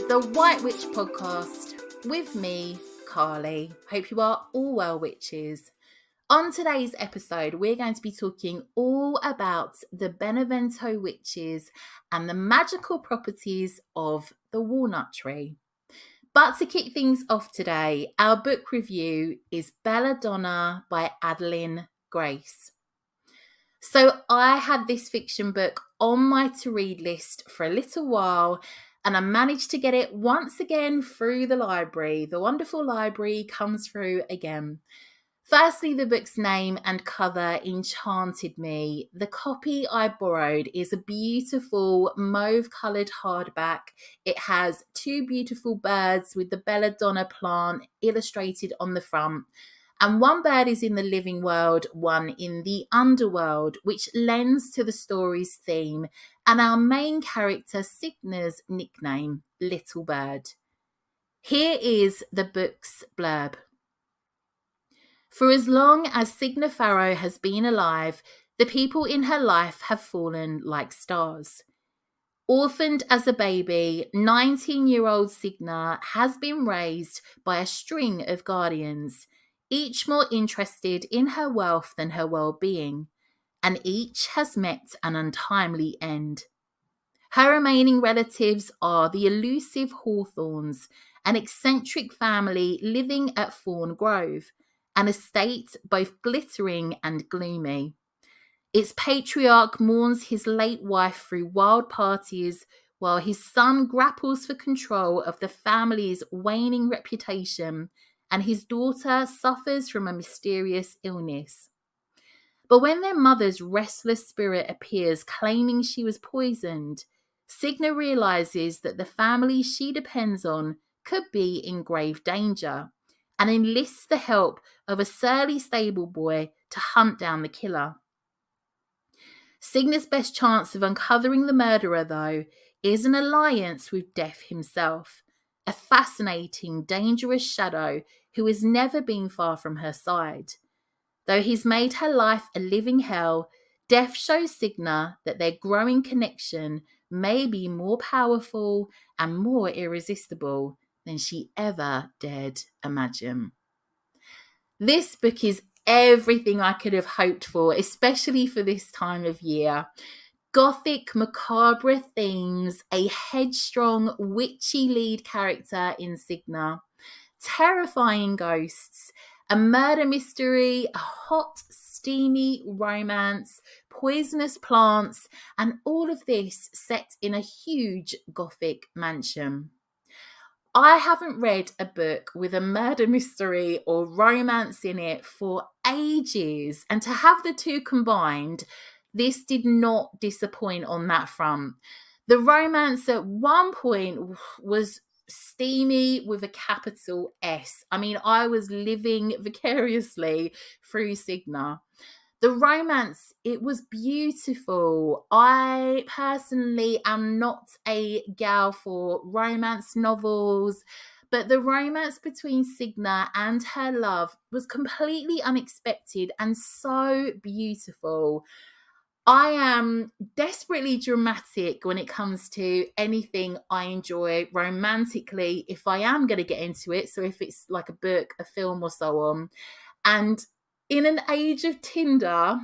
The White Witch Podcast with me, Carly. Hope you are all well, witches. On today's episode, we're going to be talking all about the Benevento witches and the magical properties of the walnut tree. But to kick things off today, our book review is Belladonna by Adalyn Grace. So I had this fiction book on my to-read list for a little while, and I managed to get it once again through the library. The wonderful library comes through again. Firstly, the book's name and cover enchanted me. The copy I borrowed is a beautiful mauve-coloured hardback. It has two beautiful birds with the Belladonna plant illustrated on the front. And one bird is in the living world, one in the underworld, which lends to the story's theme and our main character, Signa's nickname, Little Bird. Here is the book's blurb. For as long as Signa Farrow has been alive, the people in her life have fallen like stars. Orphaned as a baby, 19-year-old Signa has been raised by a string of guardians, each more interested in her wealth than her well-being, and each has met an untimely end. Her remaining relatives are the elusive Hawthorns, an eccentric family living at Fawn Grove, an estate both glittering and gloomy. Its patriarch mourns his late wife through wild parties, while his son grapples for control of the family's waning reputation, and his daughter suffers from a mysterious illness. But when their mother's restless spirit appears claiming she was poisoned, Signa realises that the family she depends on could be in grave danger and enlists the help of a surly stable boy to hunt down the killer. Signa's best chance of uncovering the murderer, though, is an alliance with Death himself, a fascinating, dangerous shadow who has never been far from her side. Though he's made her life a living hell, Death shows Signa that their growing connection may be more powerful and more irresistible than she ever dared imagine. This book is everything I could have hoped for, especially for this time of year. Gothic, macabre themes, a headstrong, witchy lead character in Signa, terrifying ghosts, a murder mystery, a hot, steamy romance, poisonous plants, and all of this set in a huge Gothic mansion. I haven't read a book with a murder mystery or romance in it for ages, and to have the two combined, this did not disappoint on that front. The romance at one point was steamy with a capital S. I mean, I was living vicariously through Signa. The romance, it was beautiful. I personally am not a gal for romance novels, but the romance between Signa and her love was completely unexpected and so beautiful. I am desperately dramatic when it comes to anything I enjoy romantically, if I am going to get into it. So if it's like a book, a film or so on. And in an age of Tinder,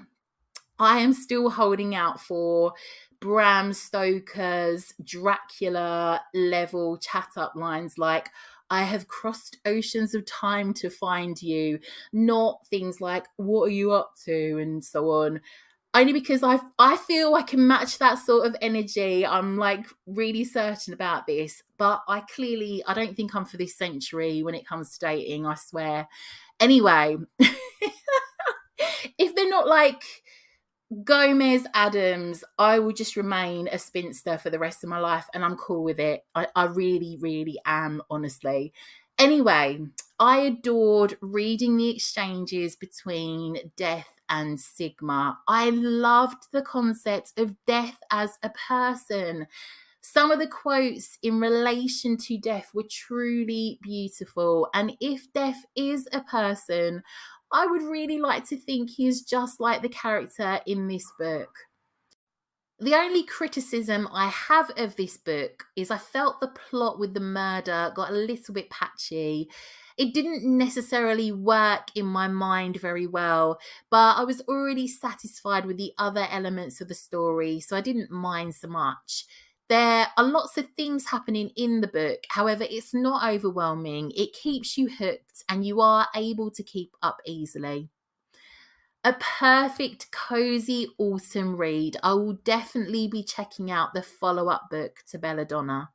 I am still holding out for Bram Stoker's Dracula level chat up lines like, I have crossed oceans of time to find you, not things like, what are you up to, and so on. Only because I feel I can match that sort of energy. I'm like really certain about this, but I don't think I'm for this century when it comes to dating, I swear. Anyway, if they're not like Gomez Adams, I will just remain a spinster for the rest of my life, and I'm cool with it. I really, really am, honestly. Anyway, I adored reading the exchanges between Death and Sigma. I loved the concept of Death as a person. Some of the quotes in relation to Death were truly beautiful. And if Death is a person, I would really like to think he is just like the character in this book. The only criticism I have of this book is I felt the plot with the murder got a little bit patchy. It didn't necessarily work in my mind very well, but I was already satisfied with the other elements of the story, so I didn't mind so much. There are lots of things happening in the book, however, it's not overwhelming. It keeps you hooked and you are able to keep up easily. A perfect, cozy autumn read. I will definitely be checking out the follow-up book to Belladonna.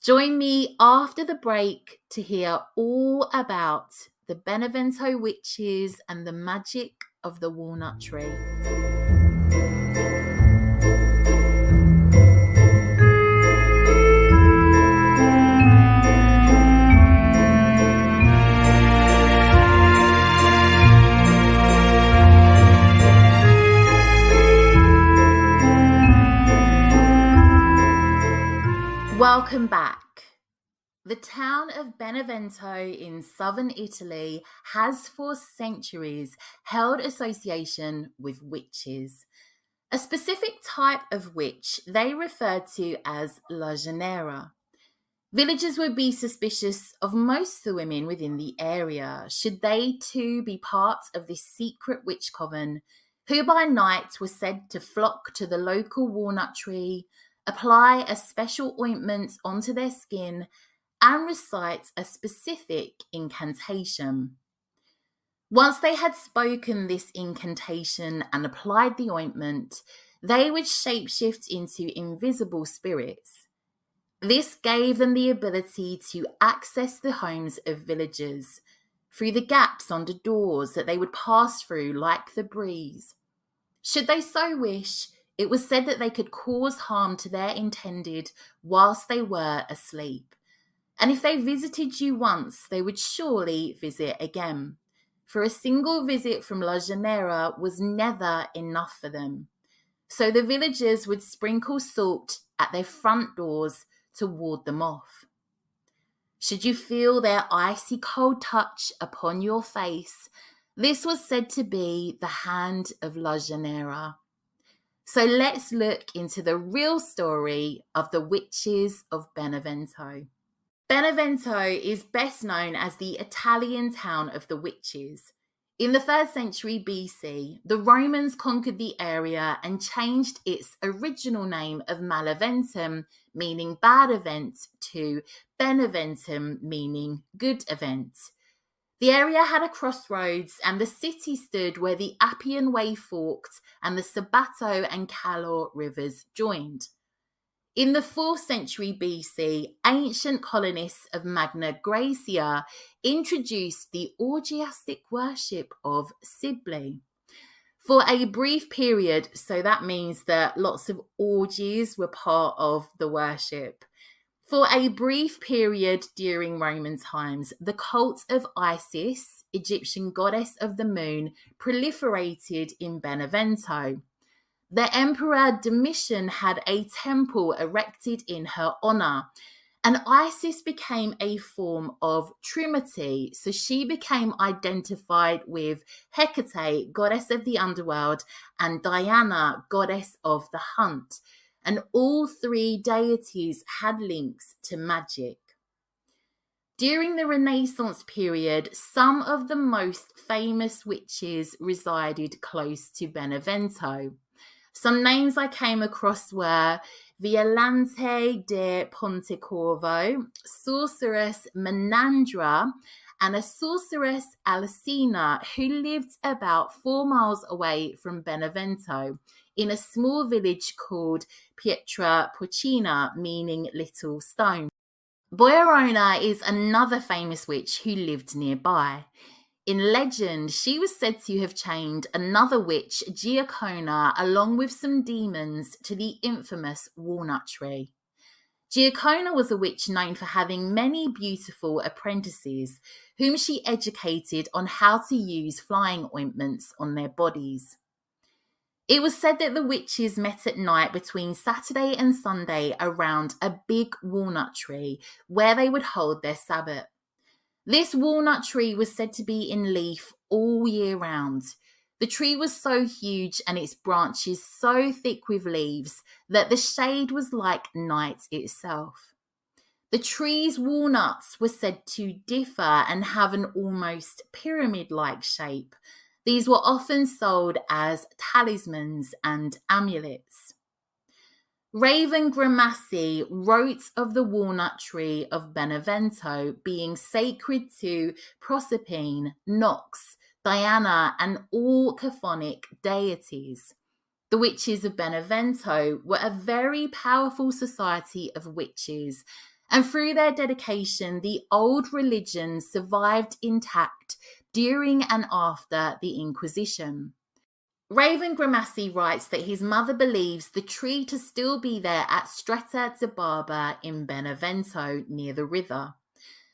Join me after the break to hear all about the Benevento witches and the magic of the walnut tree. Welcome back. The town of Benevento in southern Italy has for centuries held association with witches. A specific type of witch they refer to as la genera. Villagers would be suspicious of most of the women within the area, should they too be part of this secret witch coven, who by night were said to flock to the local walnut tree, apply a special ointment onto their skin, and recite a specific incantation. Once they had spoken this incantation and applied the ointment, they would shapeshift into invisible spirits. This gave them the ability to access the homes of villagers through the gaps under doors that they would pass through like the breeze. Should they so wish, it was said that they could cause harm to their intended whilst they were asleep. And if they visited you once, they would surely visit again. For a single visit from La Genera was never enough for them. So the villagers would sprinkle salt at their front doors to ward them off. Should you feel their icy cold touch upon your face, this was said to be the hand of La Genera. So let's look into the real story of the witches of Benevento. Benevento is best known as the Italian town of the witches. In the 3rd century BC, the Romans conquered the area and changed its original name of Maleventum, meaning bad event, to Beneventum, meaning good event. The area had a crossroads and the city stood where the Appian Way forked and the Sabato and Calor rivers joined. In the 4th century BC, ancient colonists of Magna Graecia introduced the orgiastic worship of Sibylle. For a brief period, so that means that lots of orgies were part of the worship. For a brief period during Roman times, the cult of Isis, Egyptian goddess of the moon, proliferated in Benevento. The Emperor Domitian had a temple erected in her honour, and Isis became a form of Trinity, so she became identified with Hecate, goddess of the underworld, and Diana, goddess of the hunt, and all three deities had links to magic. During the Renaissance period, some of the most famous witches resided close to Benevento. Some names I came across were Violante de Pontecorvo, sorceress Menandra, and a sorceress Alcina who lived about 4 miles away from Benevento in a small village called Pietra Porcina, meaning little stone. Boiarona is another famous witch who lived nearby. In legend, she was said to have chained another witch, Giacona, along with some demons to the infamous walnut tree. Giaconda was a witch known for having many beautiful apprentices, whom she educated on how to use flying ointments on their bodies. It was said that the witches met at night between Saturday and Sunday around a big walnut tree where they would hold their Sabbath. This walnut tree was said to be in leaf all year round. The tree was so huge and its branches so thick with leaves that the shade was like night itself. The tree's walnuts were said to differ and have an almost pyramid-like shape. These were often sold as talismans and amulets. Raven Gramassi wrote of the walnut tree of Benevento being sacred to Proserpine, Nox, Diana, and all Chthonic deities. The witches of Benevento were a very powerful society of witches, and through their dedication, the old religion survived intact during and after the Inquisition. Raven Gramassi writes that his mother believes the tree to still be there at Stretta de Barba in Benevento near the river,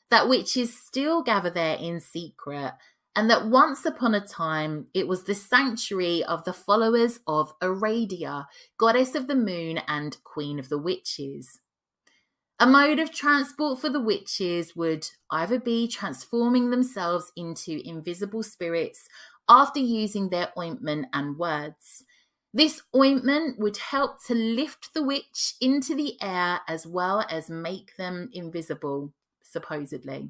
that witches still gather there in secret, and that once upon a time it was the sanctuary of the followers of Aradia, goddess of the moon and queen of the witches. A mode of transport for the witches would either be transforming themselves into invisible spirits after using their ointment and words. This ointment would help to lift the witch into the air as well as make them invisible, supposedly.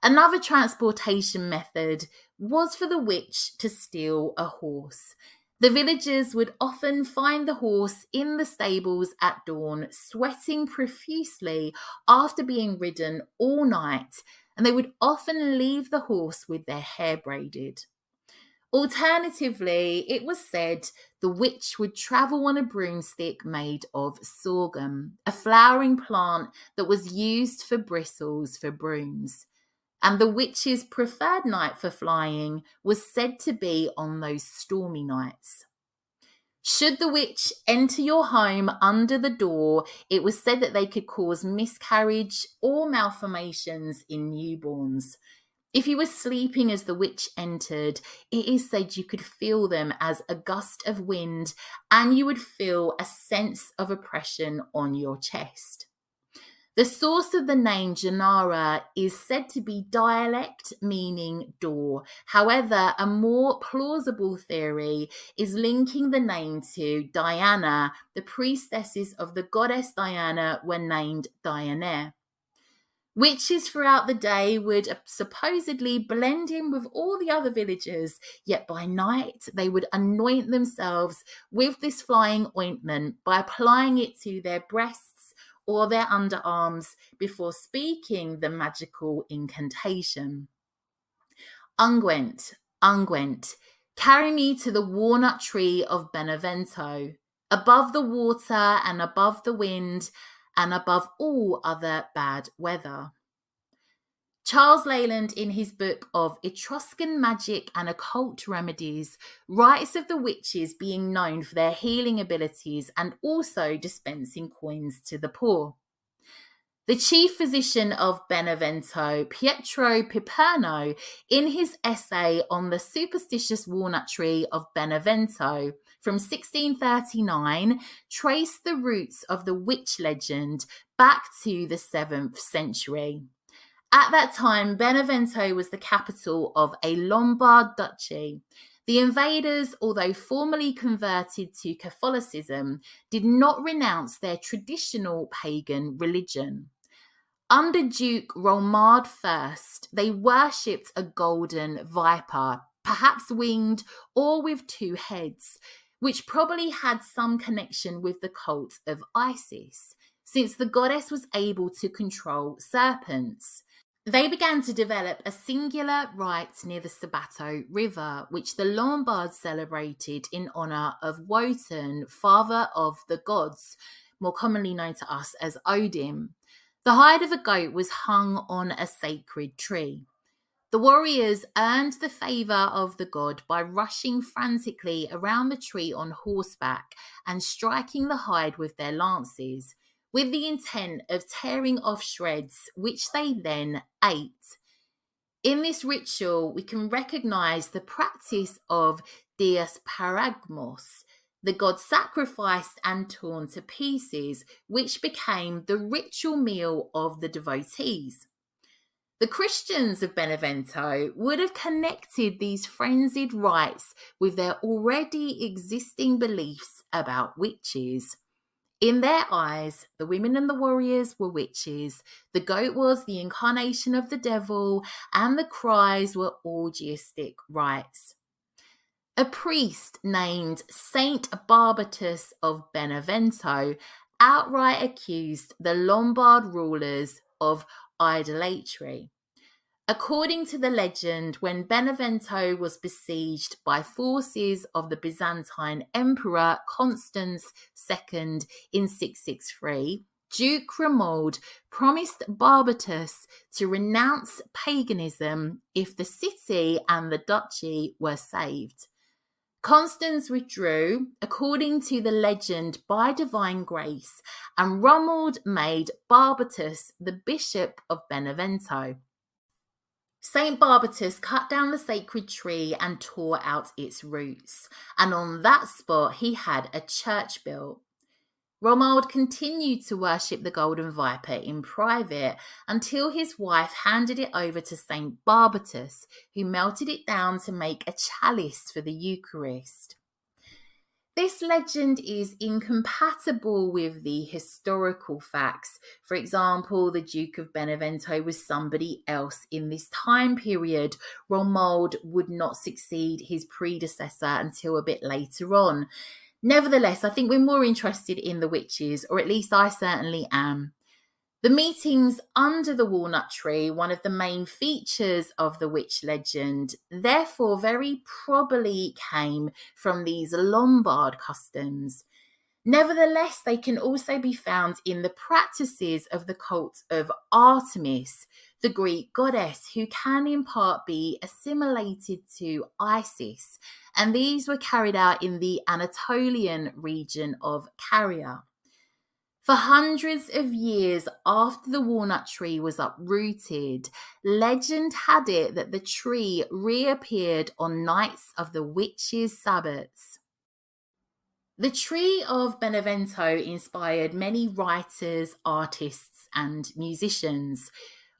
Another transportation method was for the witch to steal a horse. The villagers would often find the horse in the stables at dawn, sweating profusely after being ridden all night, and they would often leave the horse with their hair braided. Alternatively, it was said the witch would travel on a broomstick made of sorghum, a flowering plant that was used for bristles for brooms. And the witch's preferred night for flying was said to be on those stormy nights. Should the witch enter your home under the door, it was said that they could cause miscarriage or malformations in newborns. If you were sleeping as the witch entered, it is said you could feel them as a gust of wind, and you would feel a sense of oppression on your chest. The source of the name Gennara is said to be dialect meaning door. However, a more plausible theory is linking the name to Diana. The priestesses of the goddess Diana were named Dianae. Witches throughout the day would supposedly blend in with all the other villagers, yet by night they would anoint themselves with this flying ointment by applying it to their breasts or their underarms before speaking the magical incantation. Unguent, unguent, carry me to the walnut tree of Benevento, above the water and above the wind and above all other bad weather. Charles Leyland, in his book of Etruscan Magic and Occult Remedies, writes of the witches being known for their healing abilities and also dispensing coins to the poor. The chief physician of Benevento, Pietro Piperno, in his essay on the superstitious walnut tree of Benevento from 1639, traced the roots of the witch legend back to the 7th century. At that time, Benevento was the capital of a Lombard duchy. The invaders, although formally converted to Catholicism, did not renounce their traditional pagan religion. Under Duke Rolmard I, they worshipped a golden viper, perhaps winged or with 2 heads, which probably had some connection with the cult of Isis, since the goddess was able to control serpents. They began to develop a singular rite near the Sabato River, which the Lombards celebrated in honour of Wotan, father of the gods, more commonly known to us as Odin. The hide of a goat was hung on a sacred tree. The warriors earned the favour of the god by rushing frantically around the tree on horseback and striking the hide with their lances, with the intent of tearing off shreds, which they then ate. In this ritual, we can recognize the practice of Dios Paragmos, the god sacrificed and torn to pieces, which became the ritual meal of the devotees. The Christians of Benevento would have connected these frenzied rites with their already existing beliefs about witches. In their eyes, the women and the warriors were witches, the goat was the incarnation of the devil, and the cries were orgiastic rites. A priest named Saint Barbatus of Benevento outright accused the Lombard rulers of idolatry. According to the legend, when Benevento was besieged by forces of the Byzantine Emperor Constans II in 663, Duke Romuald promised Barbatus to renounce paganism if the city and the duchy were saved. Constans withdrew, according to the legend, by divine grace, and Romuald made Barbatus the Bishop of Benevento. Saint Barbatus cut down the sacred tree and tore out its roots, and on that spot he had a church built. Romuald continued to worship the golden viper in private until his wife handed it over to Saint Barbatus, who melted it down to make a chalice for the Eucharist. This legend is incompatible with the historical facts. For example, the Duke of Benevento was somebody else in this time period. Romuald would not succeed his predecessor until a bit later on. Nevertheless, I think we're more interested in the witches, or at least I certainly am. The meetings under the walnut tree, one of the main features of the witch legend, therefore very probably came from these Lombard customs. Nevertheless, they can also be found in the practices of the cult of Artemis, the Greek goddess, who can in part be assimilated to Isis, and these were carried out in the Anatolian region of Caria. For hundreds of years after the walnut tree was uprooted, legend had it that the tree reappeared on nights of the witches' Sabbats. The tree of Benevento inspired many writers, artists, and musicians.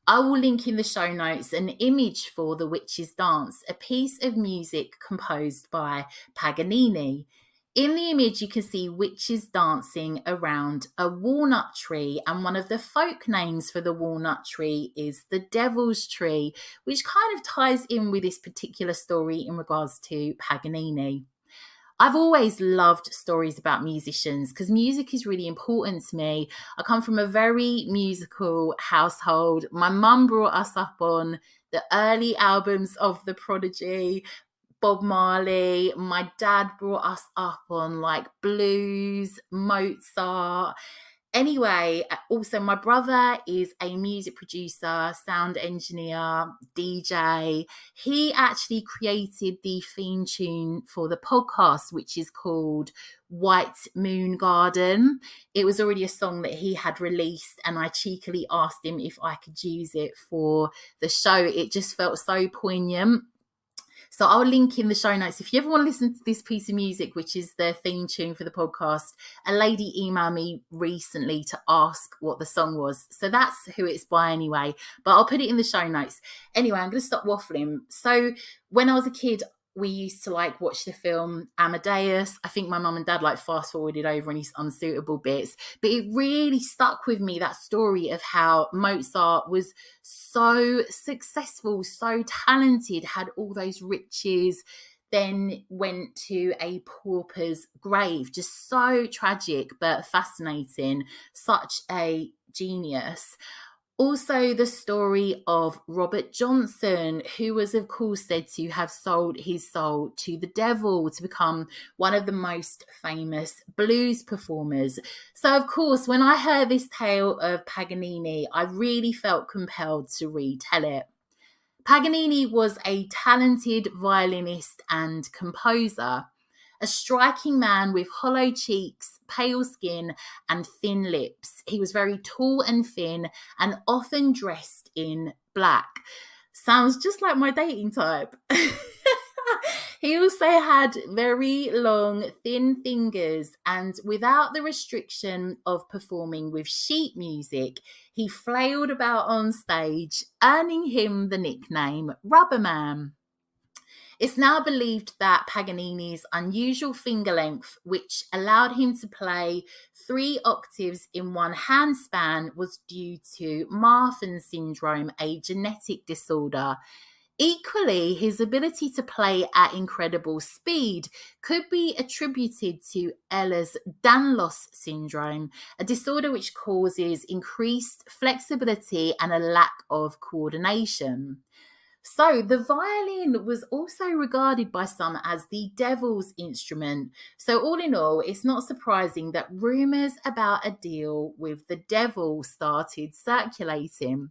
I will link in the show notes an image for the Witches' Dance, a piece of music composed by Paganini. In the image, you can see witches dancing around a walnut tree, and one of the folk names for the walnut tree is the Devil's Tree, which kind of ties in with this particular story in regards to Paganini. I've always loved stories about musicians because music is really important to me. I come from a very musical household. My mum brought us up on the early albums of The Prodigy, Bob Marley. My dad brought us up on like blues, Mozart. Anyway, also my brother is a music producer, sound engineer, DJ. He actually created the theme tune for the podcast, which is called White Moon Garden. It was already a song that he had released, and I cheekily asked him if I could use it for the show. It just felt so poignant. So I'll link in the show notes. If you ever want to listen to this piece of music, which is the theme tune for the podcast, a lady emailed me recently to ask what the song was. So that's who it's by anyway. But I'll put it in the show notes. Anyway, I'm going to stop waffling. So when I was a kid, we used to like watch the film Amadeus. I think my mum and dad like fast forwarded over any unsuitable bits, but it really stuck with me, that story of how Mozart was so successful, so talented, had all those riches, then went to a pauper's grave. Just so tragic, but fascinating. Such a genius. Also, the story of Robert Johnson, who was, of course, said to have sold his soul to the devil to become one of the most famous blues performers. So, of course, when I heard this tale of Paganini, I really felt compelled to retell it. Paganini was a talented violinist and composer. a striking man with hollow cheeks, pale skin, and thin lips. He was very tall and thin and often dressed in black. Sounds just like my dating type. He also had very long, thin fingers, and without the restriction of performing with sheet music, he flailed about on stage, earning him the nickname Rubber Man. It's now believed that Paganini's unusual finger length, which allowed him to play 3 octaves in one hand span, was due to Marfan syndrome, a genetic disorder. Equally, his ability to play at incredible speed could be attributed to Ehlers-Danlos syndrome, a disorder which causes increased flexibility and a lack of coordination. So the violin was also regarded by some as the devil's instrument. So all in all, it's not surprising that rumours about a deal with the devil started circulating.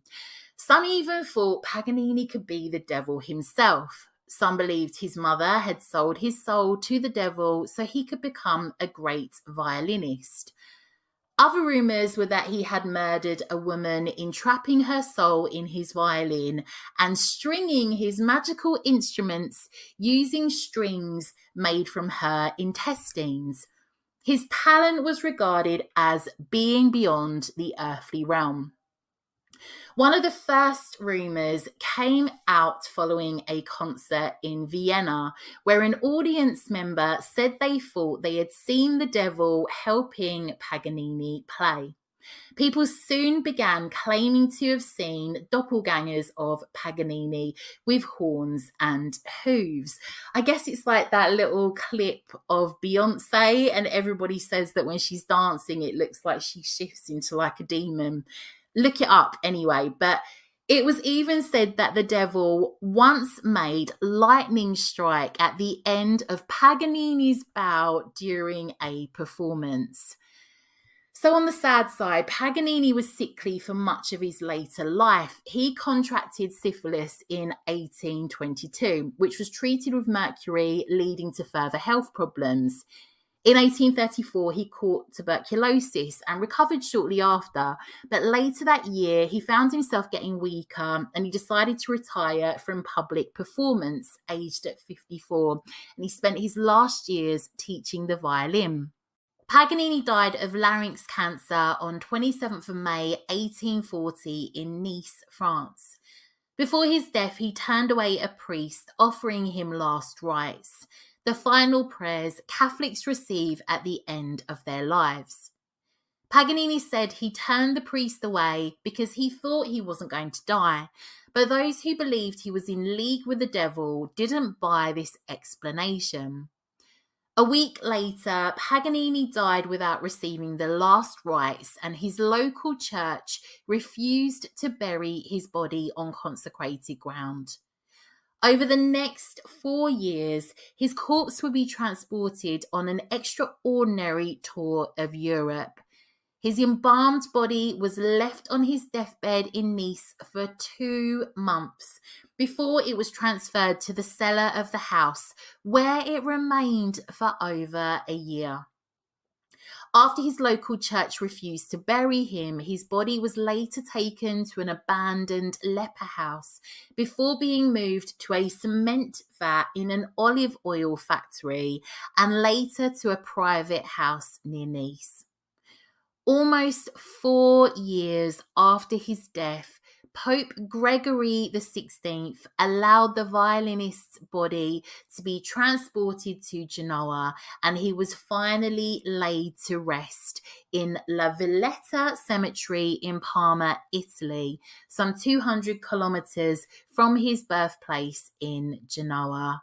Some even thought Paganini could be the devil himself. Some believed his mother had sold his soul to the devil so he could become a great violinist. Other rumours were that he had murdered a woman, entrapping her soul in his violin and stringing his magical instruments using strings made from her intestines. His talent was regarded as being beyond the earthly realm. One of the first rumours came out following a concert in Vienna, where an audience member said they thought they had seen the devil helping Paganini play. People soon began claiming to have seen doppelgangers of Paganini with horns and hooves. I guess it's like that little clip of Beyonce, and everybody says that when she's dancing, it looks like she shifts into like a demon. Look it up anyway, but it was even said that the devil once made lightning strike at the end of Paganini's bow during a performance. So on the sad side, Paganini was sickly for much of his later life. He contracted syphilis in 1822, which was treated with mercury, leading to further health problems. In 1834, he caught tuberculosis and recovered shortly after, but later that year, he found himself getting weaker and he decided to retire from public performance, aged at 54, and he spent his last years teaching the violin. Paganini died of larynx cancer on 27th of May, 1840 in Nice, France. Before his death, he turned away a priest offering him last rites, the final prayers Catholics receive at the end of their lives. Paganini said he turned the priest away because he thought he wasn't going to die, but those who believed he was in league with the devil didn't buy this explanation. A week later, Paganini died without receiving the last rites, and his local church refused to bury his body on consecrated ground. Over the next 4 years, his corpse would be transported on an extraordinary tour of Europe. His embalmed body was left on his deathbed in Nice for 2 months before it was transferred to the cellar of the house, where it remained for over a year. After his local church refused to bury him, his body was later taken to an abandoned leper house before being moved to a cement vat in an olive oil factory and later to a private house near Nice. Almost 4 years after his death, Pope Gregory XVI allowed the violinist's body to be transported to Genoa, and he was finally laid to rest in La Villetta Cemetery in Parma, Italy, some 200 kilometers from his birthplace in Genoa.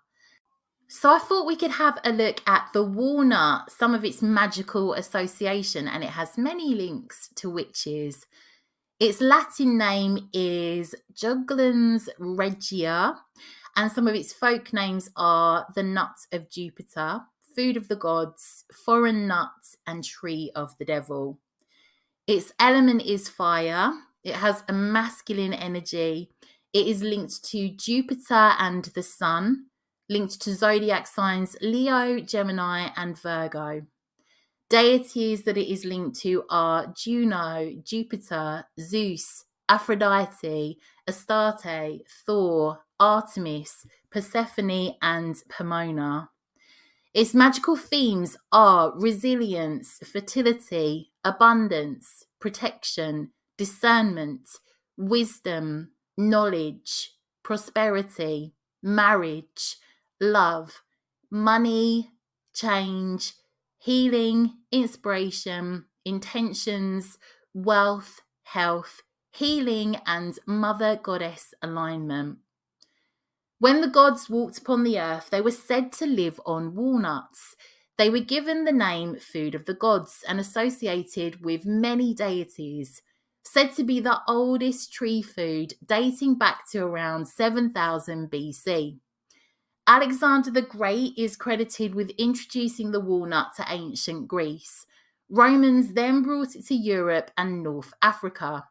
So I thought we could have a look at the walnut, some of its magical association, and it has many links to witches. Its Latin name is Juglans regia, and some of its folk names are the nut of Jupiter, food of the gods, foreign nut, and tree of the devil. Its element is fire. It has a masculine energy. It is linked to Jupiter and the sun, linked to zodiac signs Leo, Gemini, and Virgo. Deities that it is linked to are Juno, Jupiter, Zeus, Aphrodite, Astarte, Thor, Artemis, Persephone, and Pomona. Its magical themes are resilience, fertility, abundance, protection, discernment, wisdom, knowledge, prosperity, marriage, love, money, change, healing, inspiration, intentions, wealth, health, healing, and mother goddess alignment. When the gods walked upon the earth, they were said to live on walnuts. They were given the name food of the gods and associated with many deities, said to be the oldest tree food dating back to around 7000 BC. Alexander the Great is credited with introducing the walnut to ancient Greece. Romans then brought it to Europe and North Africa.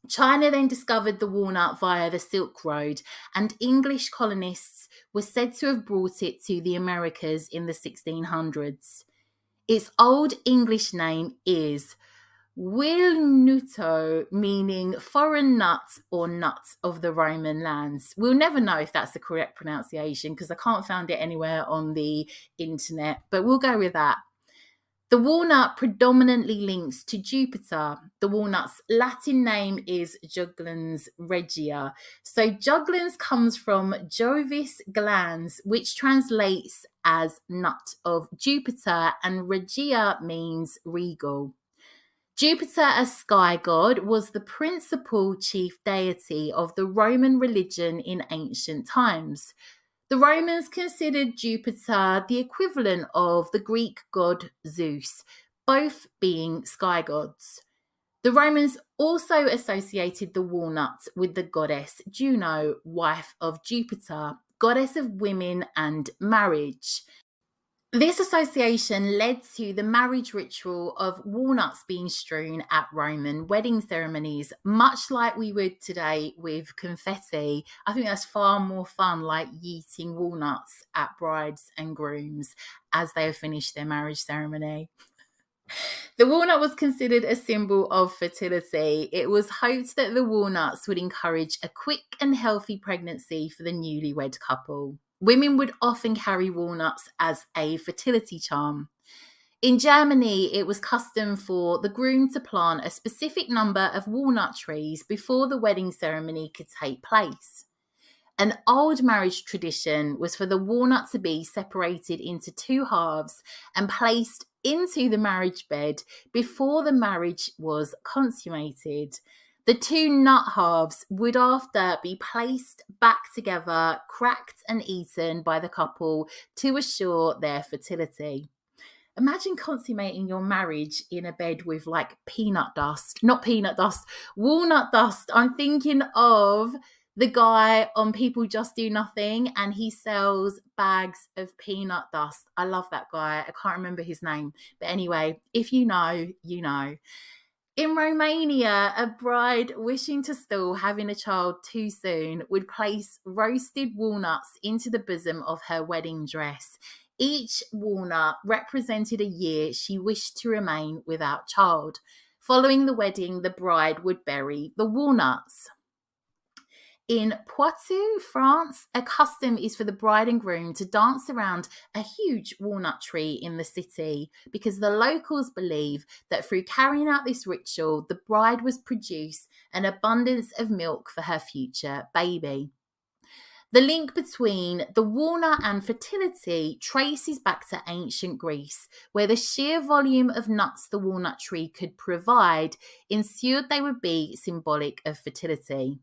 China then discovered the walnut via the Silk Road, and English colonists were said to have brought it to the Americas in the 1600s. Its Old English name is walnuto, meaning foreign nut or nut of the Roman lands. We'll never know if that's the correct pronunciation because I can't find it anywhere on the internet, but we'll go with that. The walnut predominantly links to Jupiter. The walnut's Latin name is Juglans regia. So Juglans comes from Jovis glans, which translates as nut of Jupiter, and regia means regal. Jupiter, as sky god, was the principal chief deity of the Roman religion in ancient times. The Romans considered Jupiter the equivalent of the Greek god Zeus, both being sky gods. The Romans also associated the walnut with the goddess Juno, wife of Jupiter, goddess of women and marriage. This association led to the marriage ritual of walnuts being strewn at Roman wedding ceremonies, much like we would today with confetti. I think that's far more fun, like yeeting walnuts at brides and grooms as they have finished their marriage ceremony. The walnut was considered a symbol of fertility. It was hoped that the walnuts would encourage a quick and healthy pregnancy for the newlywed couple. Women would often carry walnuts as a fertility charm. In Germany, it was custom for the groom to plant a specific number of walnut trees before the wedding ceremony could take place. An old marriage tradition was for the walnut to be separated into two halves and placed into the marriage bed before the marriage was consummated. The two nut halves would after be placed back together, cracked and eaten by the couple to assure their fertility. Imagine consummating your marriage in a bed with like walnut dust. I'm thinking of the guy on People Just Do Nothing, and he sells bags of peanut dust. I love that guy. I can't remember his name. But anyway, if you know, you know. In Romania, a bride wishing to stall having a child too soon would place roasted walnuts into the bosom of her wedding dress. Each walnut represented a year she wished to remain without child. Following the wedding, the bride would bury the walnuts. In Poitou, France, a custom is for the bride and groom to dance around a huge walnut tree in the city because the locals believe that through carrying out this ritual, the bride was produced an abundance of milk for her future baby. The link between the walnut and fertility traces back to ancient Greece, where the sheer volume of nuts the walnut tree could provide ensured they would be symbolic of fertility.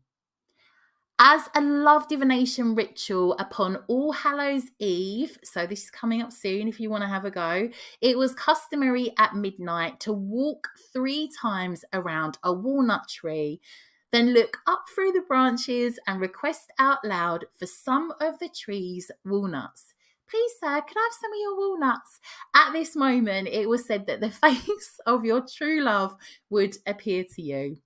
As a love divination ritual upon All Hallows Eve, so this is coming up soon if you want to have a go, it was customary at midnight to walk 3 times around a walnut tree, then look up through the branches and request out loud for some of the tree's walnuts. Please, sir, can I have some of your walnuts? At this moment, it was said that the face of your true love would appear to you.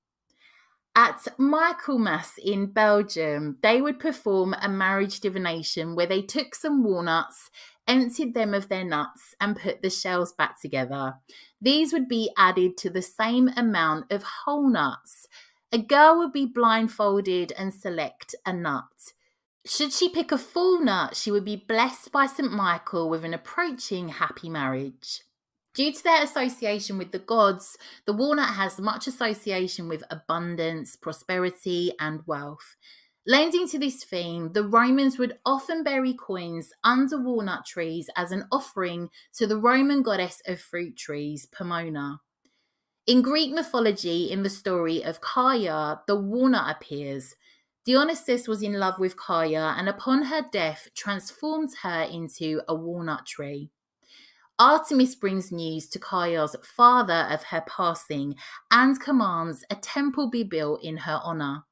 At Michaelmas in Belgium, they would perform a marriage divination where they took some walnuts, emptied them of their nuts, and put the shells back together. These would be added to the same amount of whole nuts. A girl would be blindfolded and select a nut. Should she pick a full nut, she would be blessed by St. Michael with an approaching happy marriage. Due to their association with the gods, the walnut has much association with abundance, prosperity, and wealth. Lending to this theme, the Romans would often bury coins under walnut trees as an offering to the Roman goddess of fruit trees, Pomona. In Greek mythology, in the story of Caia, the walnut appears. Dionysus was in love with Caia and upon her death transformed her into a walnut tree. Artemis brings news to Caia's father of her passing and commands a temple be built in her honour.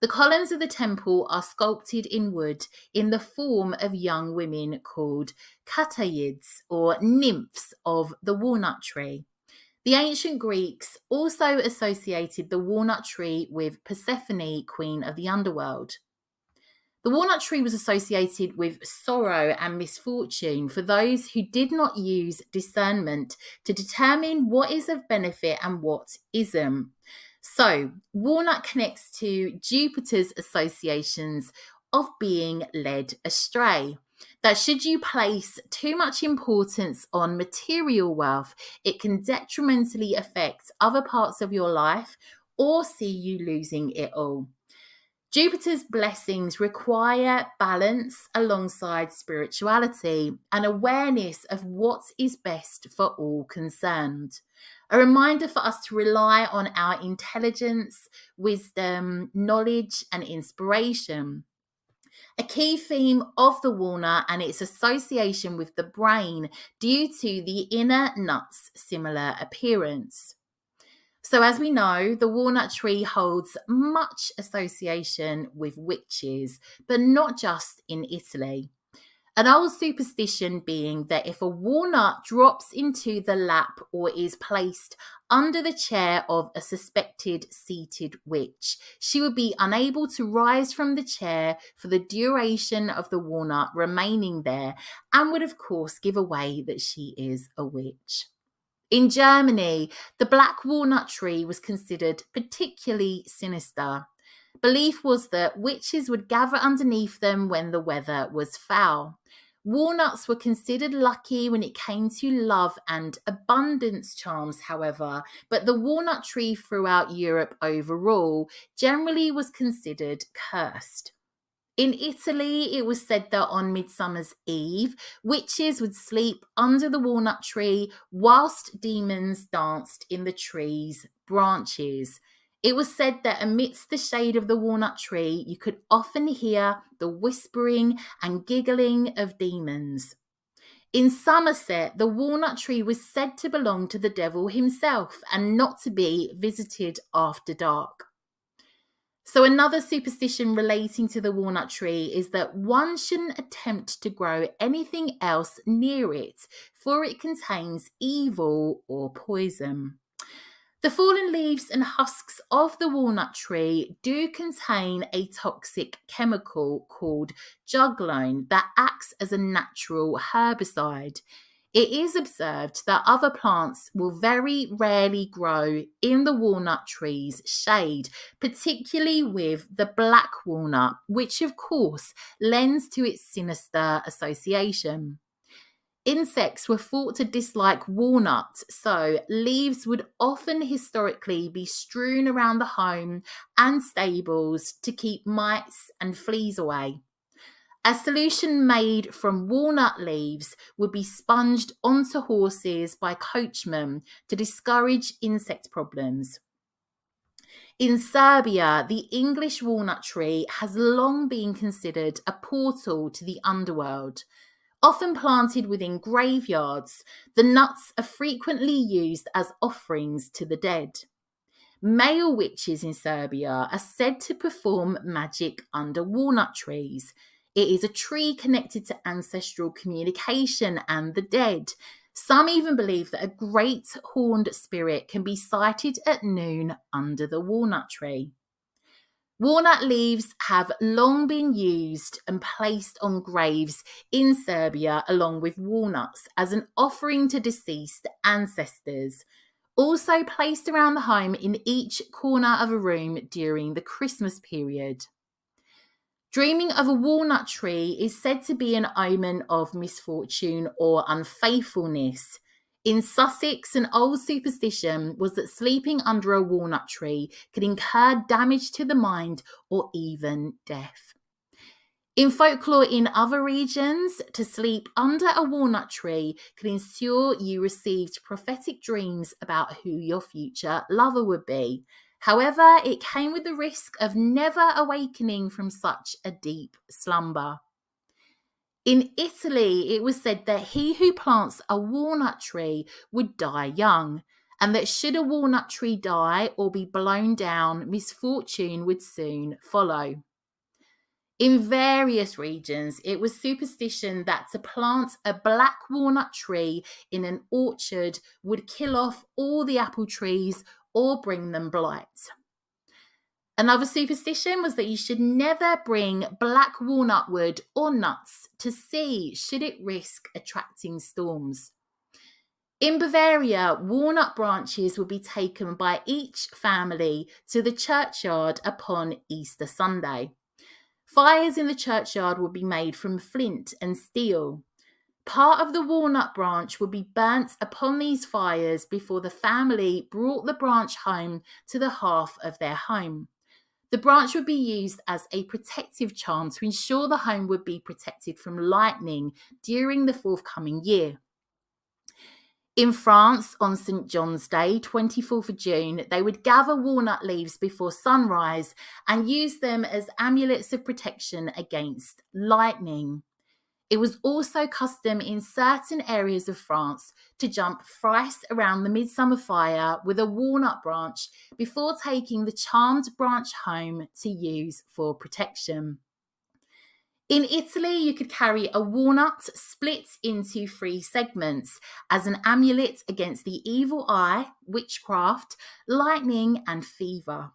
The columns of the temple are sculpted in wood in the form of young women called kataids, or nymphs of the walnut tree. The ancient Greeks also associated the walnut tree with Persephone, queen of the underworld. The walnut tree was associated with sorrow and misfortune for those who did not use discernment to determine what is of benefit and what isn't. So, walnut connects to Jupiter's associations of being led astray. That should you place too much importance on material wealth, it can detrimentally affect other parts of your life or see you losing it all. Jupiter's blessings require balance alongside spirituality and awareness of what is best for all concerned. A reminder for us to rely on our intelligence, wisdom, knowledge, and inspiration. A key theme of the walnut and its association with the brain due to the inner nut's similar appearance. So as we know, the walnut tree holds much association with witches, but not just in Italy. An old superstition being that if a walnut drops into the lap or is placed under the chair of a suspected seated witch, she would be unable to rise from the chair for the duration of the walnut remaining there and would of course give away that she is a witch. In Germany, the black walnut tree was considered particularly sinister. Belief was that witches would gather underneath them when the weather was foul. Walnuts were considered lucky when it came to love and abundance charms, however, but the walnut tree throughout Europe overall generally was considered cursed. In Italy, it was said that on Midsummer's Eve, witches would sleep under the walnut tree whilst demons danced in the tree's branches. It was said that amidst the shade of the walnut tree, you could often hear the whispering and giggling of demons. In Somerset, the walnut tree was said to belong to the devil himself and not to be visited after dark. So another superstition relating to the walnut tree is that one shouldn't attempt to grow anything else near it, for it contains evil or poison. The fallen leaves and husks of the walnut tree do contain a toxic chemical called juglone that acts as a natural herbicide. It is observed that other plants will very rarely grow in the walnut tree's shade, particularly with the black walnut, which of course lends to its sinister association. Insects were thought to dislike walnuts, so leaves would often historically be strewn around the home and stables to keep mice and fleas away. A solution made from walnut leaves would be sponged onto horses by coachmen to discourage insect problems. In Serbia, the English walnut tree has long been considered a portal to the underworld. Often planted within graveyards, the nuts are frequently used as offerings to the dead. Male witches in Serbia are said to perform magic under walnut trees. It is a tree connected to ancestral communication and the dead. Some even believe that a great horned spirit can be sighted at noon under the walnut tree. Walnut leaves have long been used and placed on graves in Serbia along with walnuts as an offering to deceased ancestors. Also placed around the home in each corner of a room during the Christmas period. Dreaming of a walnut tree is said to be an omen of misfortune or unfaithfulness. In Sussex, an old superstition was that sleeping under a walnut tree could incur damage to the mind or even death. In folklore in other regions, to sleep under a walnut tree could ensure you received prophetic dreams about who your future lover would be. However, it came with the risk of never awakening from such a deep slumber. In Italy, it was said that he who plants a walnut tree would die young, and that should a walnut tree die or be blown down, misfortune would soon follow. In various regions, it was superstition that to plant a black walnut tree in an orchard would kill off all the apple trees or bring them blight. Another superstition was that you should never bring black walnut wood or nuts to sea should it risk attracting storms. In Bavaria, walnut branches would be taken by each family to the churchyard upon Easter Sunday. Fires in the churchyard would be made from flint and steel. Part of the walnut branch would be burnt upon these fires before the family brought the branch home to the hearth of their home. The branch would be used as a protective charm to ensure the home would be protected from lightning during the forthcoming year. In France, on St. John's Day, 24th of June, they would gather walnut leaves before sunrise and use them as amulets of protection against lightning. It was also custom in certain areas of France to jump thrice around the midsummer fire with a walnut branch before taking the charmed branch home to use for protection. In Italy, you could carry a walnut split into 3 segments as an amulet against the evil eye, witchcraft, lightning, and fever.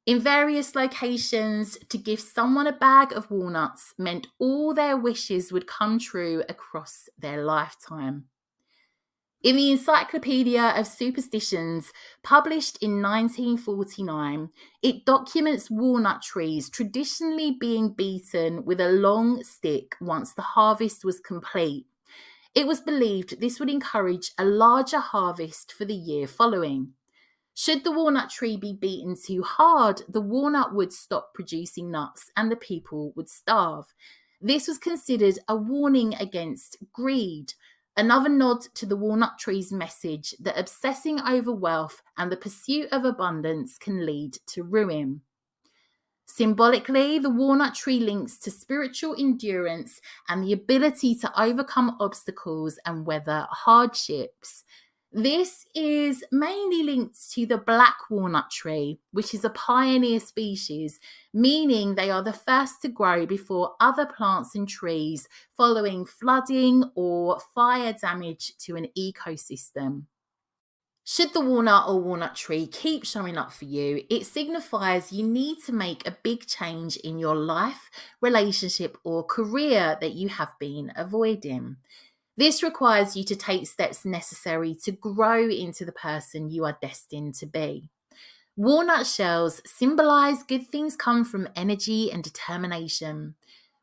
In various locations, to give someone a bag of walnuts meant all their wishes would come true across their lifetime. In the Encyclopedia of Superstitions, published in 1949, it documents walnut trees traditionally being beaten with a long stick once the harvest was complete. It was believed this would encourage a larger harvest for the year following. Should the walnut tree be beaten too hard, the walnut would stop producing nuts and the people would starve. This was considered a warning against greed, another nod to the walnut tree's message that obsessing over wealth and the pursuit of abundance can lead to ruin. Symbolically, the walnut tree links to spiritual endurance and the ability to overcome obstacles and weather hardships. This is mainly linked to the black walnut tree, which is a pioneer species, meaning they are the first to grow before other plants and trees following flooding or fire damage to an ecosystem. Should the walnut or walnut tree keep showing up for you, it signifies you need to make a big change in your life, relationship, or career that you have been avoiding. This requires you to take steps necessary to grow into the person you are destined to be. Walnut shells symbolize good things come from energy and determination.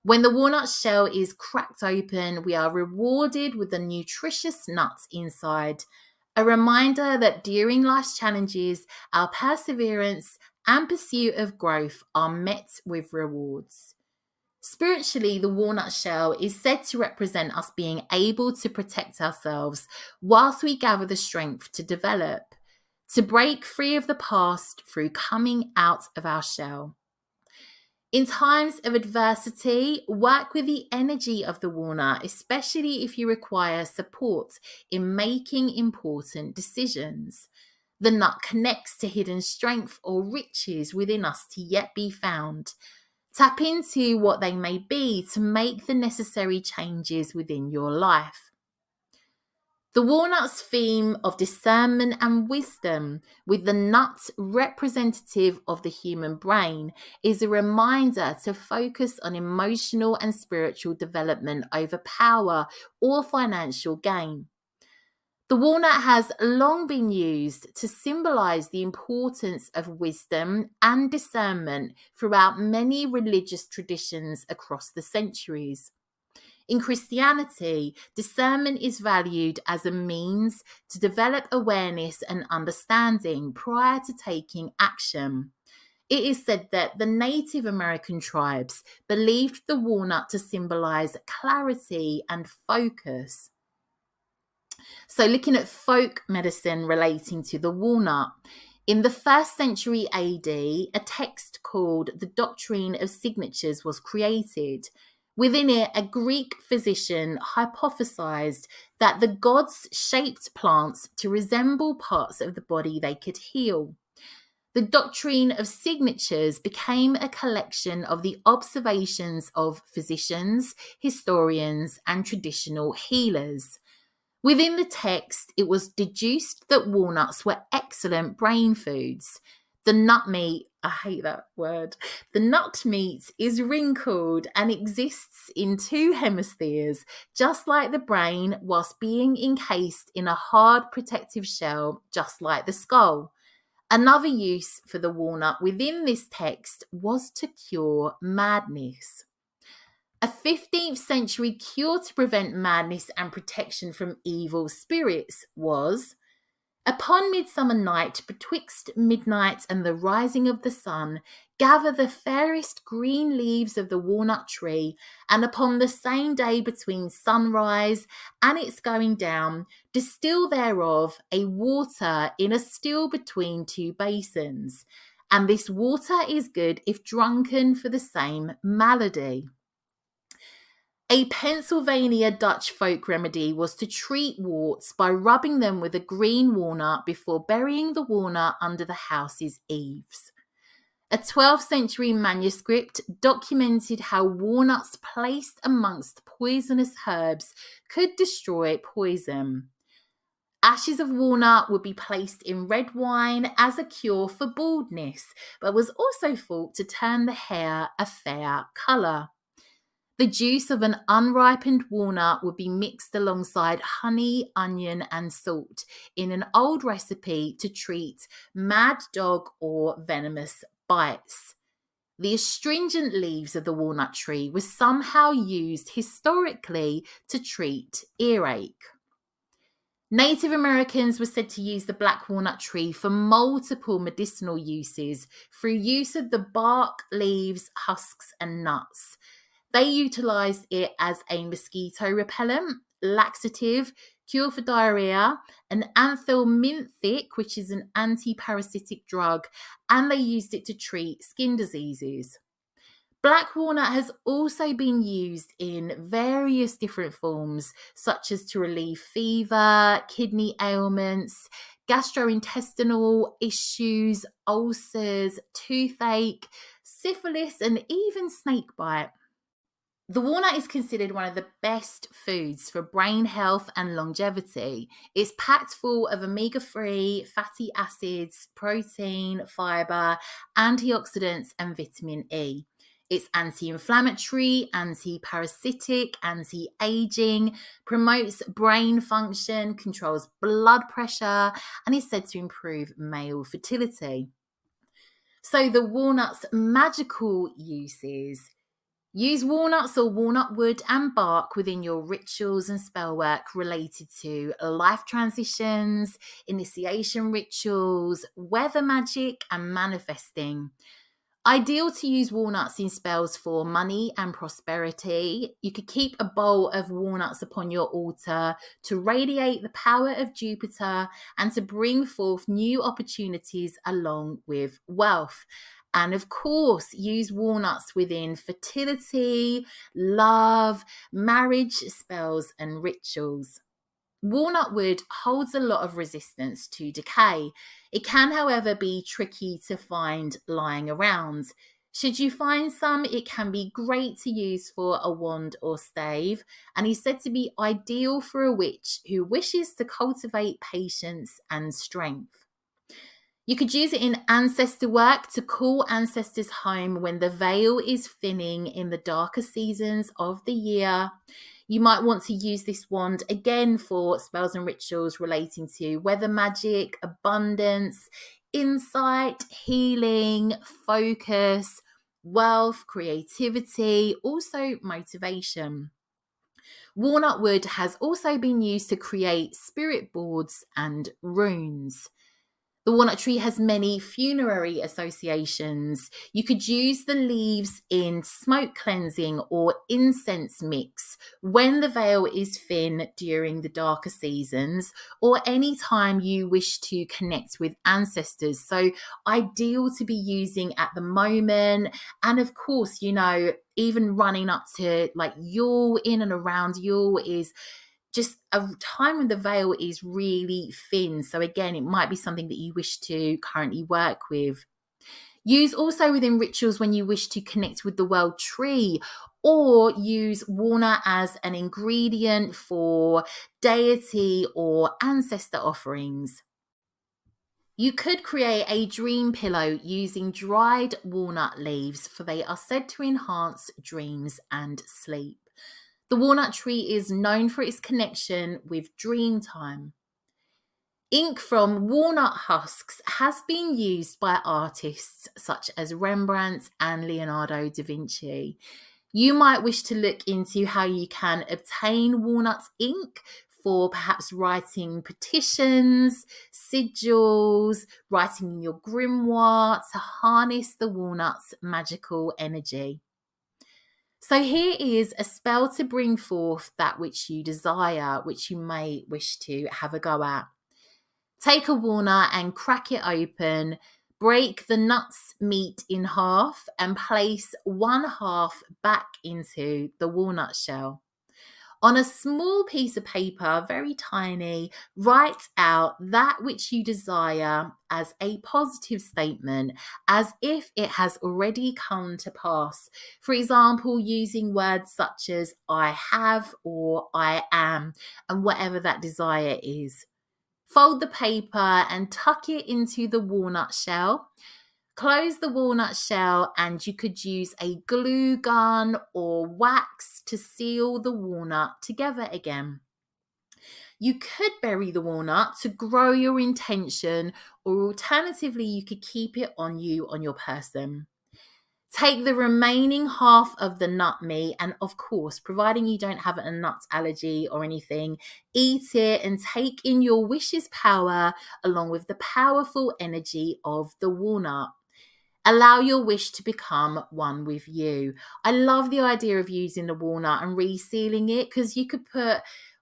When the walnut shell is cracked open, we are rewarded with the nutritious nuts inside, a reminder that during life's challenges, our perseverance and pursuit of growth are met with rewards. Spiritually, the walnut shell is said to represent us being able to protect ourselves whilst we gather the strength to develop, to break free of the past through coming out of our shell. In times of adversity, work with the energy of the walnut, especially if you require support in making important decisions. The nut connects to hidden strength or riches within us to yet be found. Tap into what they may be to make the necessary changes within your life. The walnut's theme of discernment and wisdom, with the nut representative of the human brain, is a reminder to focus on emotional and spiritual development over power or financial gain. The walnut has long been used to symbolize the importance of wisdom and discernment throughout many religious traditions across the centuries. In Christianity, discernment is valued as a means to develop awareness and understanding prior to taking action. It is said that the Native American tribes believed the walnut to symbolize clarity and focus. So, looking at folk medicine relating to the walnut, in the 1st century AD, a text called the Doctrine of Signatures was created. Within it, a Greek physician hypothesized that the gods shaped plants to resemble parts of the body they could heal. The Doctrine of Signatures became a collection of the observations of physicians, historians, and traditional healers. Within the text, it was deduced that walnuts were excellent brain foods. The nut meat, I hate that word, the nut meat is wrinkled and exists in 2 hemispheres, just like the brain, whilst being encased in a hard protective shell, just like the skull. Another use for the walnut within this text was to cure madness. A 15th century cure to prevent madness and protection from evil spirits was, upon midsummer night, betwixt midnight and the rising of the sun, gather the fairest green leaves of the walnut tree, and upon the same day between sunrise and its going down, distill thereof a water in a still between 2 basins. And this water is good if drunken for the same malady. A Pennsylvania Dutch folk remedy was to treat warts by rubbing them with a green walnut before burying the walnut under the house's eaves. A 12th century manuscript documented how walnuts placed amongst poisonous herbs could destroy poison. Ashes of walnut would be placed in red wine as a cure for baldness, but was also thought to turn the hair a fair colour. The juice of an unripened walnut would be mixed alongside honey, onion, and salt in an old recipe to treat mad dog or venomous bites. The astringent leaves of the walnut tree were somehow used historically to treat earache. Native Americans were said to use the black walnut tree for multiple medicinal uses through use of the bark, leaves, husks, and nuts. They utilised it as a mosquito repellent, laxative, cure for diarrhea, an anthelminthic, which is an anti-parasitic drug, and they used it to treat skin diseases. Black walnut has also been used in various different forms, such as to relieve fever, kidney ailments, gastrointestinal issues, ulcers, toothache, syphilis, and even snakebite. The walnut is considered one of the best foods for brain health and longevity. It's packed full of omega-3 fatty acids, protein, fibre, antioxidants, and vitamin E. It's anti-inflammatory, anti-parasitic, anti-aging, promotes brain function, controls blood pressure, and is said to improve male fertility. So the walnut's magical uses. Use walnuts or walnut wood and bark within your rituals and spell work related to life transitions, initiation rituals, weather magic, and manifesting. Ideal to use walnuts in spells for money and prosperity. You could keep a bowl of walnuts upon your altar to radiate the power of Jupiter and to bring forth new opportunities along with wealth. And of course, use walnuts within fertility, love, marriage spells, and rituals. Walnut wood holds a lot of resistance to decay. It can, however, be tricky to find lying around. Should you find some, it can be great to use for a wand or stave, and is said to be ideal for a witch who wishes to cultivate patience and strength. You could use it in ancestor work to call ancestors home when the veil is thinning in the darker seasons of the year. You might want to use this wand again for spells and rituals relating to weather magic, abundance, insight, healing, focus, wealth, creativity, also motivation. Walnut wood has also been used to create spirit boards and runes. The walnut tree has many funerary associations. You could use the leaves in smoke cleansing or incense mix when the veil is thin during the darker seasons, or any time you wish to connect with ancestors. So ideal to be using at the moment. And of course, even running up to like Yule, in and around Yule is just a time when the veil is really thin. So again, it might be something that you wish to currently work with. Use also within rituals when you wish to connect with the world tree, or use walnut as an ingredient for deity or ancestor offerings. You could create a dream pillow using dried walnut leaves, for they are said to enhance dreams and sleep. The walnut tree is known for its connection with dream time. Ink from walnut husks has been used by artists such as Rembrandt and Leonardo da Vinci. You might wish to look into how you can obtain walnut ink for perhaps writing petitions, sigils, writing in your grimoire to harness the walnut's magical energy. So here is a spell to bring forth that which you desire, which you may wish to have a go at. Take a walnut and crack it open, break the nut's meat in half and place one half back into the walnut shell. On a small piece of paper, very tiny, write out that which you desire as a positive statement, as if it has already come to pass. For example, using words such as I have or I am, and whatever that desire is. Fold the paper and tuck it into the walnut shell. Close the walnut shell, and you could use a glue gun or wax to seal the walnut together again. You could bury the walnut to grow your intention, or alternatively, you could keep it on you on your person. Take the remaining half of the nut meat, and of course, providing you don't have a nut allergy or anything, eat it and take in your wish's power along with the powerful energy of the walnut. Allow your wish to become one with you. I love the idea of using the walnut and resealing it, because you could put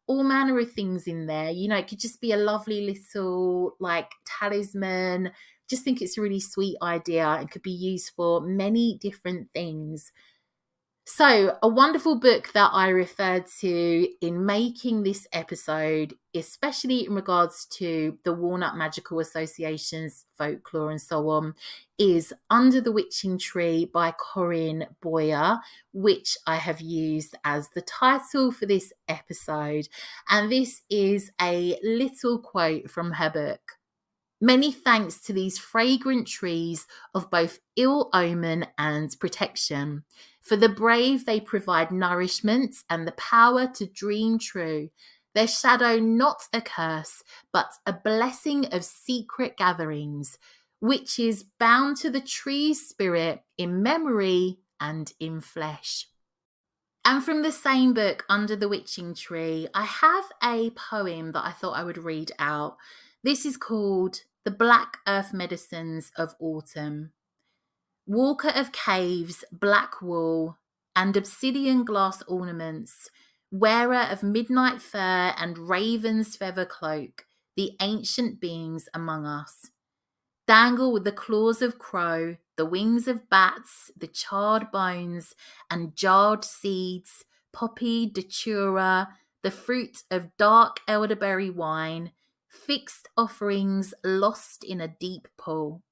all manner of things in there. It could just be a lovely little talisman. Just think it's a really sweet idea and could be used for many different things. So, a wonderful book that I referred to in making this episode, especially in regards to the walnut magical associations, folklore, and so on, is Under the Witching Tree by Corinne Boyer, which I have used as the title for this episode. And this is a little quote from her book. Many thanks to these fragrant trees of both ill omen and protection. For the brave they provide nourishment and the power to dream true. Their shadow not a curse, but a blessing of secret gatherings, which is bound to the tree's spirit in memory and in flesh. And from the same book, Under the Witching Tree, I have a poem that I thought I would read out. This is called The Black Earth Medicines of Autumn. Walker of caves, black wool, and obsidian glass ornaments, wearer of midnight fur and raven's feather cloak, the ancient beings among us. Dangle with the claws of crow, the wings of bats, the charred bones and jarred seeds, poppy datura, the fruit of dark elderberry wine, fixed offerings lost in a deep pool.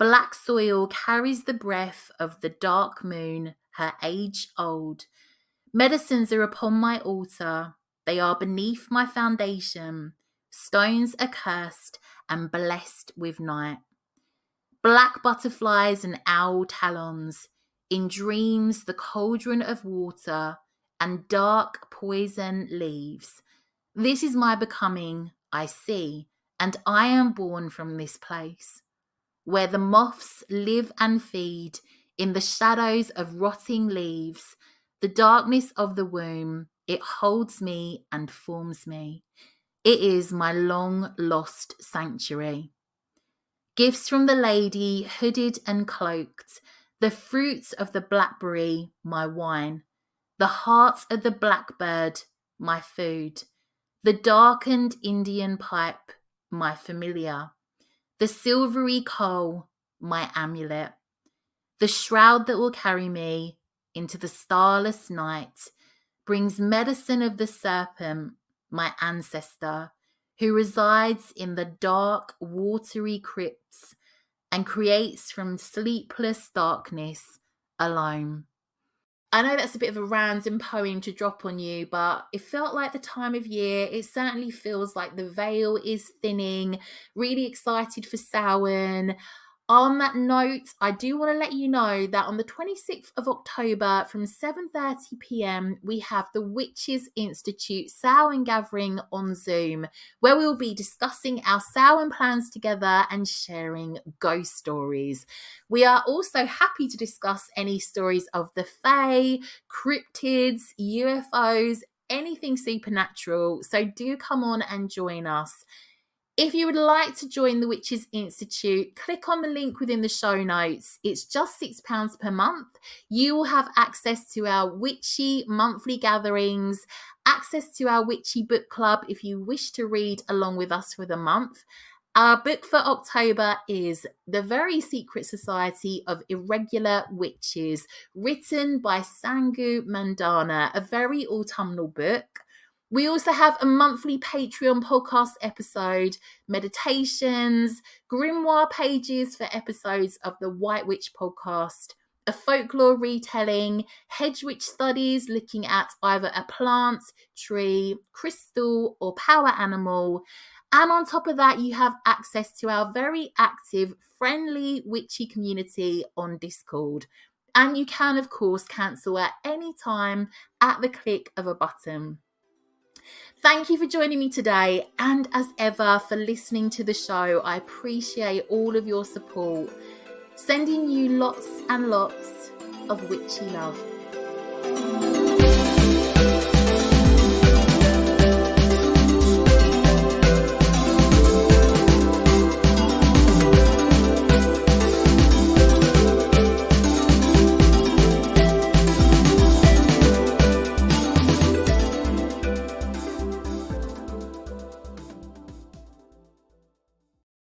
Black soil carries the breath of the dark moon, her age old. Medicines are upon my altar, they are beneath my foundation. Stones accursed and blessed with night. Black butterflies and owl talons, in dreams the cauldron of water, and dark poison leaves. This is my becoming, I see, and I am born from this place, where the moths live and feed in the shadows of rotting leaves. The darkness of the womb, it holds me and forms me. It is my long-lost sanctuary. Gifts from the lady, hooded and cloaked, the fruits of the blackberry, my wine, the heart of the blackbird, my food, the darkened Indian pipe, my familiar, the silvery coal, my amulet, the shroud that will carry me into the starless night, brings medicine of the serpent, my ancestor, who resides in the dark, watery crypts and creates from sleepless darkness alone. I know that's a bit of a random poem to drop on you, but it felt like the time of year. It certainly feels like the veil is thinning. Really excited for Samhain. On that note, I do want to let you know that on the 26th of October from 7:30 p.m, we have the Witches Institute Samhain Gathering on Zoom, where we will be discussing our Samhain plans together and sharing ghost stories. We are also happy to discuss any stories of the Fae, cryptids, UFOs, anything supernatural. So do come on and join us. If you would like to join the Witches Institute, click on the link within the show notes. It's just £6 per month. You will have access to our witchy monthly gatherings, access to our witchy book club if you wish to read along with us for the month. Our book for October is The Very Secret Society of Irregular Witches, written by Sangu Mandana, a very autumnal book. We also have a monthly Patreon podcast episode, meditations, grimoire pages for episodes of the White Witch podcast, a folklore retelling, hedge witch studies looking at either a plant, tree, crystal, or power animal. And on top of that, you have access to our very active, friendly witchy community on Discord. And you can, of course, cancel at any time at the click of a button. Thank you for joining me today, and as ever for listening to the show. I appreciate all of your support. Sending you lots and lots of witchy love.